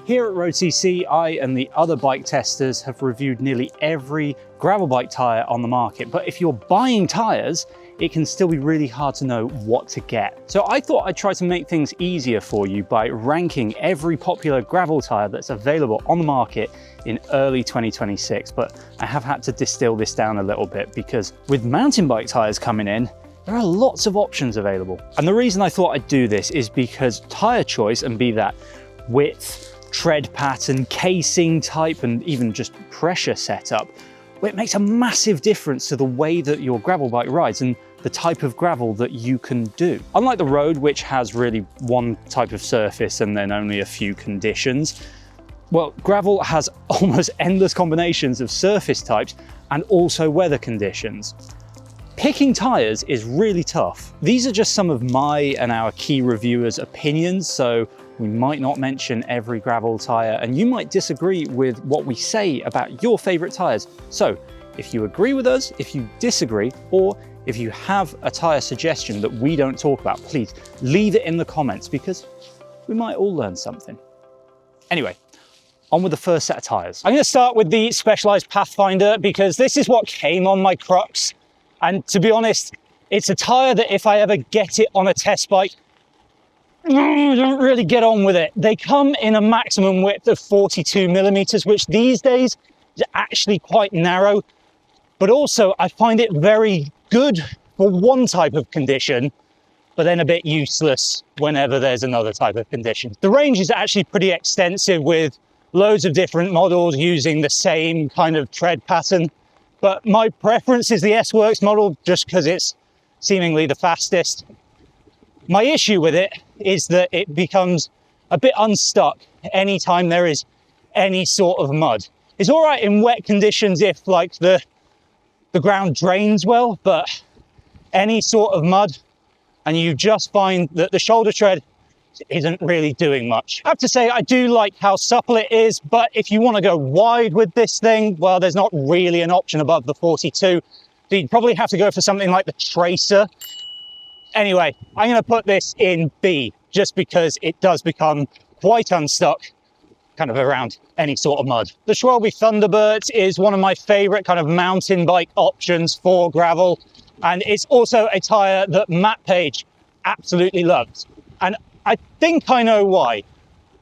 Here at road.cc, I and the other bike testers have reviewed nearly every gravel bike tyre on the market, but if you're buying tyres, it can still be really hard to know what to get. So I thought I'd try to make things easier for you by ranking every popular gravel tyre that's available on the market in early 2026, but I have had to distill this down a little bit because with mountain bike tyres coming in, there are lots of options available. And the reason I thought I'd do this is because tyre choice, and be that width, tread pattern, casing type, and even just pressure setup, well, it makes a massive difference to the way that your gravel bike rides and the type of gravel that you can do. Unlike the road, which has really one type of surface and then only a few conditions, well, gravel has almost endless combinations of surface types and also weather conditions. Picking tyres is really tough. These are just some of my and our key reviewers' opinions, so we might not mention every gravel tyre and you might disagree with what we say about your favourite tyres. So if you agree with us, if you disagree, or if you have a tyre suggestion that we don't talk about, please leave it in the comments because we might all learn something. Anyway, on with the first set of tyres. I'm going to start with the Specialized Pathfinder because this is what came on my Crux. And to be honest, it's a tyre that if I ever get it on a test bike, I don't really get on with it. They come in a maximum width of 42 millimeters, which these days is actually quite narrow. But also I find it very good for one type of condition, but then a bit useless whenever there's another type of condition. The range is actually pretty extensive with loads of different models using the same kind of tread pattern. But my preference is the S-Works model just because it's seemingly the fastest. My issue with it is that it becomes a bit unstuck anytime there is any sort of mud. It's all right in wet conditions if like the ground drains well, but any sort of mud and you just find that the shoulder tread isn't really doing much. I have to say I do like how supple it is, but if you want to go wide with this thing, well, there's not really an option above the 42. So you'd probably have to go for something like the Tracer. Anyway, I'm going to put this in B just because it does become quite unstuck kind of around any sort of mud. The Schwalbe Thunderbird is one of my favorite kind of mountain bike options for gravel. And it's also a tire that Matt Page absolutely loves. And I think I know why.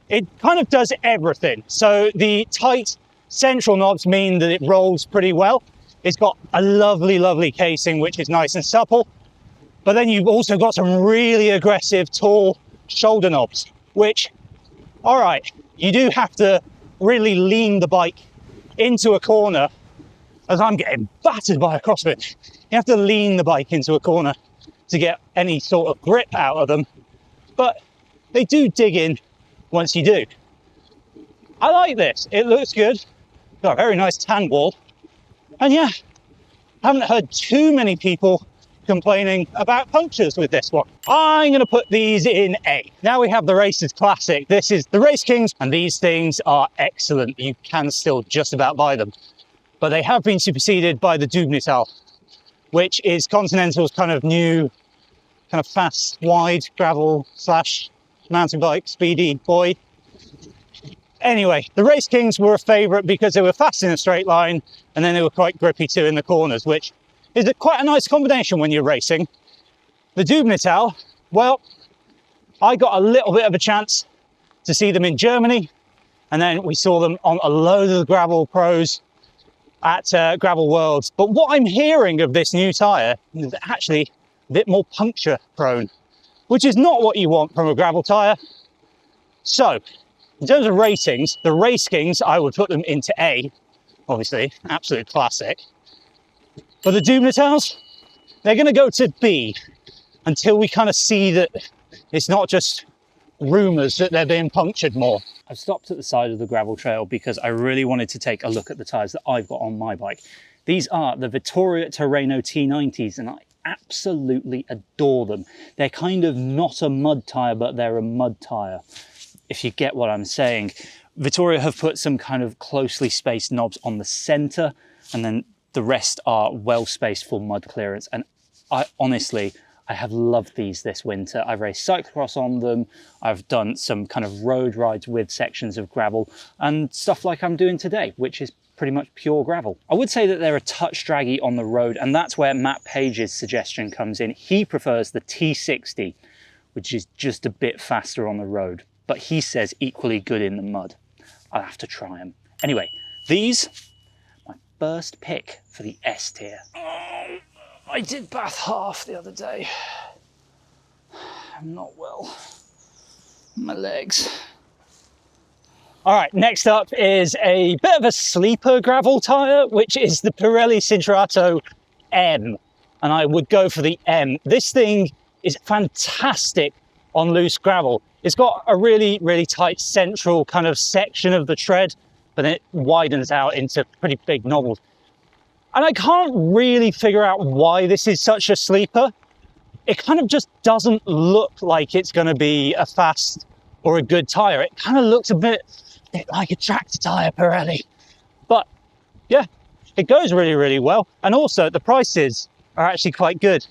It kind of does everything. So the tight central knobs mean that it rolls pretty well. It's got a lovely, lovely casing, which is nice and supple. But then you've also got some really aggressive, tall shoulder knobs, which, all right, you do have to really lean the bike into a corner, as I'm getting battered by a CrossFit. You have to lean the bike into a corner to get any sort of grip out of them. But they do dig in once you do. I like this. It looks good. Got a very nice tan wall. And yeah, I haven't heard too many people complaining about punctures with this one. I'm going to put these in A. Now we have the Racers Classic. This is the RaceKings, and these things are excellent. You can still just about buy them. But they have been superseded by the Dubnital, which is Continental's kind of new, kind of fast, wide gravel slash mountain bike, speedy boy. Anyway, the RaceKings were a favourite because they were fast in a straight line, and then they were quite grippy too in the corners, which is quite a nice combination when you're racing. The Dubnital, well, I got a little bit of a chance to see them in Germany, and then we saw them on a load of the gravel pros at Gravel Worlds. But what I'm hearing of this new tyre is actually a bit more puncture prone, which is not what you want from a gravel tyre. So, in terms of ratings, the RaceKings, I would put them into A, obviously, absolute classic. But the Dubnitals, they're going to go to B until we kind of see that it's not just rumours that they're being punctured more. I've stopped at the side of the gravel trail because I really wanted to take a look at the tyres that I've got on my bike. These are the Vittoria Terreno T90s, and I absolutely adore them. They're kind of not a mud tyre, but they're a mud tyre, if you get what I'm saying. Vittoria have put some kind of closely spaced knobs on the centre, and then the rest are well spaced for mud clearance. And I honestly, I have loved these this winter. I've raced cyclocross on them. I've done some kind of road rides with sections of gravel and stuff like I'm doing today, which is pretty much pure gravel. I would say that they're a touch draggy on the road, and that's where Matt Page's suggestion comes in. He prefers the T60, which is just a bit faster on the road, but he says equally good in the mud. I'll have to try them. Anyway, these, my first pick for the S tier. Oh, I did bath half the other day. I'm not well. My legs. All right, next up is a bit of a sleeper gravel tyre, which is the Pirelli Cinturato M. And I would go for the M. This thing is fantastic on loose gravel. It's got a really, really tight central kind of section of the tread, but then it widens out into pretty big knobbles. And I can't really figure out why this is such a sleeper. It kind of just doesn't look like it's going to be a fast or a good tyre. It kind of looks a bit like a tractor tyre, Pirelli. But yeah, it goes really, really well. And also the prices are actually quite good.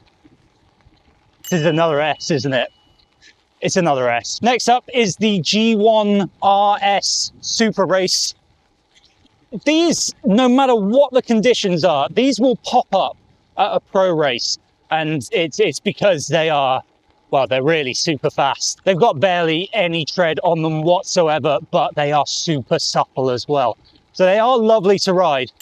This is another S, isn't it? It's another S. Next up is the G-One RS Super Race. These, no matter what the conditions are, these will pop up at a pro race, and it's because they are, well, they're really super fast. They've got barely any tread on them whatsoever, but they are super supple as well. So they are lovely to ride.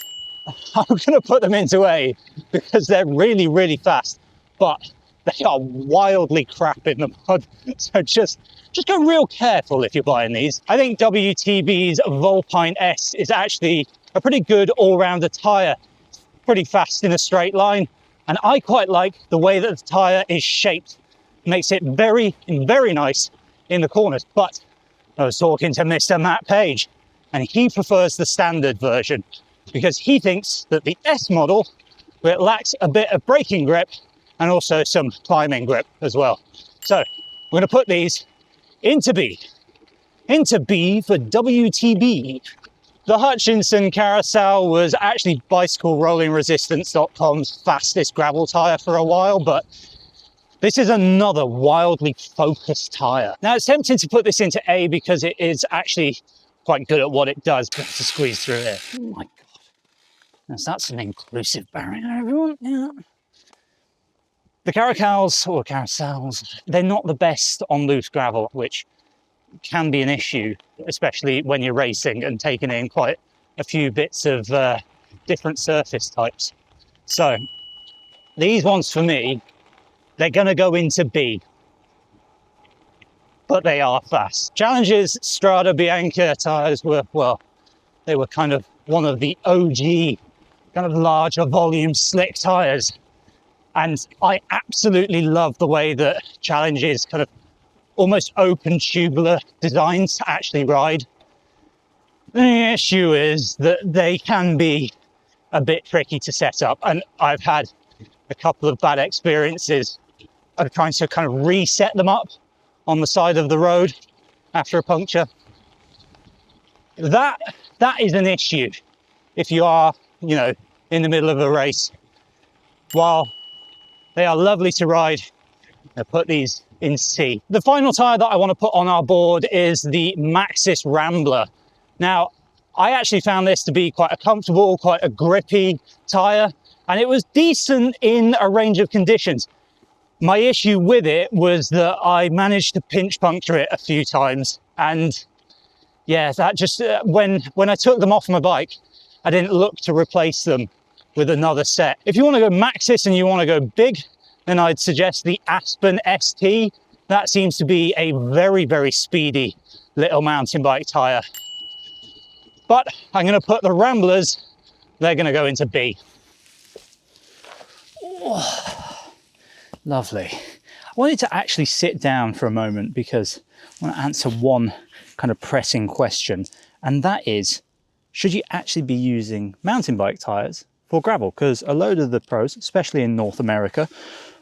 I'm going to put them into A because they're really, really fast, but they are wildly crap in the mud. So just go real careful if you're buying these. I think WTB's Vulpine S is actually a pretty good all-rounder tyre. Pretty fast in a straight line. And I quite like the way that the tyre is shaped. Makes it very, very nice in the corners. But I was talking to Mr. Matt Page, and he prefers the standard version because he thinks that the S model, where it lacks a bit of braking grip and also some climbing grip as well. So we're going to put these into B. Into B for WTB. The Hutchinson Caracal was actually bicyclerollingresistance.com's fastest gravel tyre for a while, but this is another wildly focused tyre. Now it's tempting to put this into A because it is actually quite good at what it does, but to squeeze through here. Oh my God. That's an inclusive barrier, everyone. Yeah. The Caracals, or Caracals, they're not the best on loose gravel, which can be an issue, especially when you're racing and taking in quite a few bits of different surface types. So these ones for me, they're going to go into B, but they are fast. Challenge's Strada Bianca tyres were, well, they were kind of one of the OG kind of larger volume slick tyres. And I absolutely love the way that Challenge's kind of almost open tubular designs to actually ride. The issue is that they can be a bit tricky to set up, and I've had a couple of bad experiences of trying to kind of reset them up on the side of the road after a puncture. That is an issue if you are, you know, in the middle of a race. While they are lovely to ride, I'll put these in C. The final tyre that I want to put on our board is the Maxxis Rambler. Now, I actually found this to be quite a comfortable, quite a grippy tyre, and it was decent in a range of conditions. My issue with it was that I managed to pinch puncture it a few times, and yeah, that just, when I took them off my bike, I didn't look to replace them with another set. If you want to go Maxxis and you want to go big, then I'd suggest the Aspen ST. That seems to be a very, very speedy little mountain bike tyre. But I'm going to put the Ramblers, they're going to go into B. Oh, lovely. I wanted to actually sit down for a moment because I want to answer one kind of pressing question, and that is, should you actually be using mountain bike tyres for gravel? Because a load of the pros, especially in North America,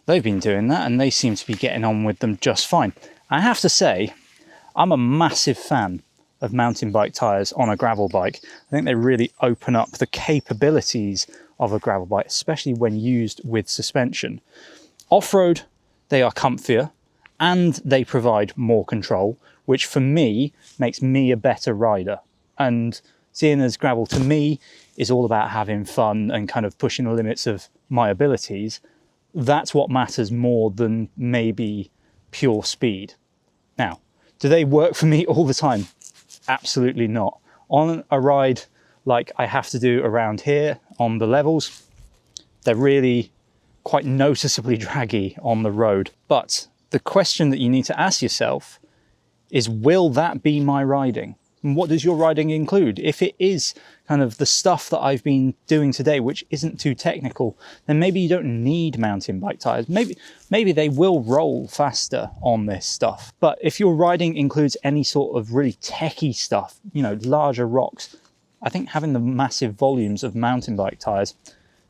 they've been doing that and they seem to be getting on with them just fine. I have to say, I'm a massive fan of mountain bike tyres on a gravel bike. I think they really open up the capabilities of a gravel bike, especially when used with suspension. Off-road, they are comfier and they provide more control, which for me makes me a better rider. And seeing as gravel to me is all about having fun and kind of pushing the limits of my abilities, that's what matters more than maybe pure speed. Now, do they work for me all the time? Absolutely not. On a ride like I have to do around here on the levels, they're really quite noticeably draggy on the road. But the question that you need to ask yourself is, will that be my riding? And what does your riding include? If it is kind of the stuff that I've been doing today, which isn't too technical, then maybe you don't need mountain bike tires. Maybe they will roll faster on this stuff. But if your riding includes any sort of really techie stuff, you know, larger rocks, I think having the massive volumes of mountain bike tires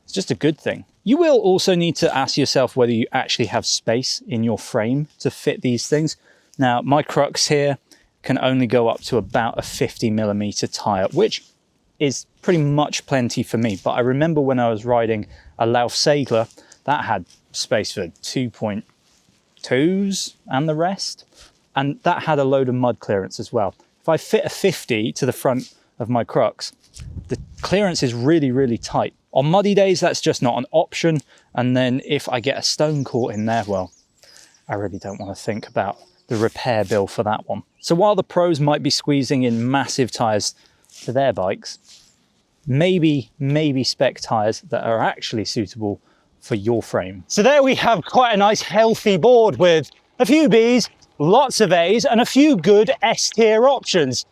is just a good thing. You will also need to ask yourself whether you actually have space in your frame to fit these things. Now, my crux here can only go up to about a 50mm tire, which is pretty much plenty for me. But I remember when I was riding a Lauf Segler, that had space for 2.2s and the rest. And that had a load of mud clearance as well. If I fit a 50 to the front of my crux, the clearance is really, really tight. On muddy days, that's just not an option. And then if I get a stone caught in there, well, I really don't want to think about the repair bill for that one. So while the pros might be squeezing in massive tires for their bikes, maybe spec tires that are actually suitable for your frame. So there we have quite a nice healthy board with a few Bs, lots of As, and a few good S tier options.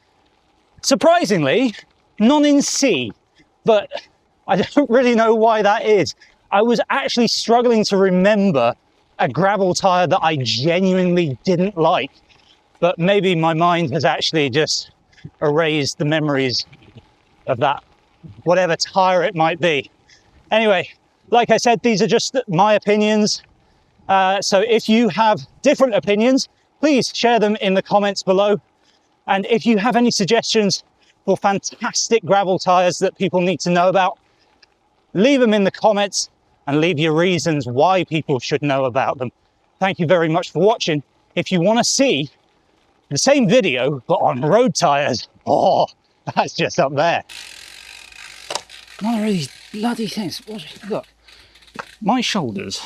Surprisingly, none in C, but I don't really know why that is. I was actually struggling to remember a gravel tire that I genuinely didn't like, but maybe my mind has actually just erased the memories of that, whatever tire it might be. Anyway, like I said, these are just my opinions. So if you have different opinions, please share them in the comments below. And if you have any suggestions for fantastic gravel tires that people need to know about, leave them in the comments and leave your reasons why people should know about them. Thank you very much for watching. If you want to see the same video, but on road tires, oh, that's just up there. One of these bloody things. Look, my shoulders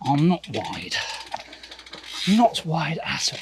are not wide at all.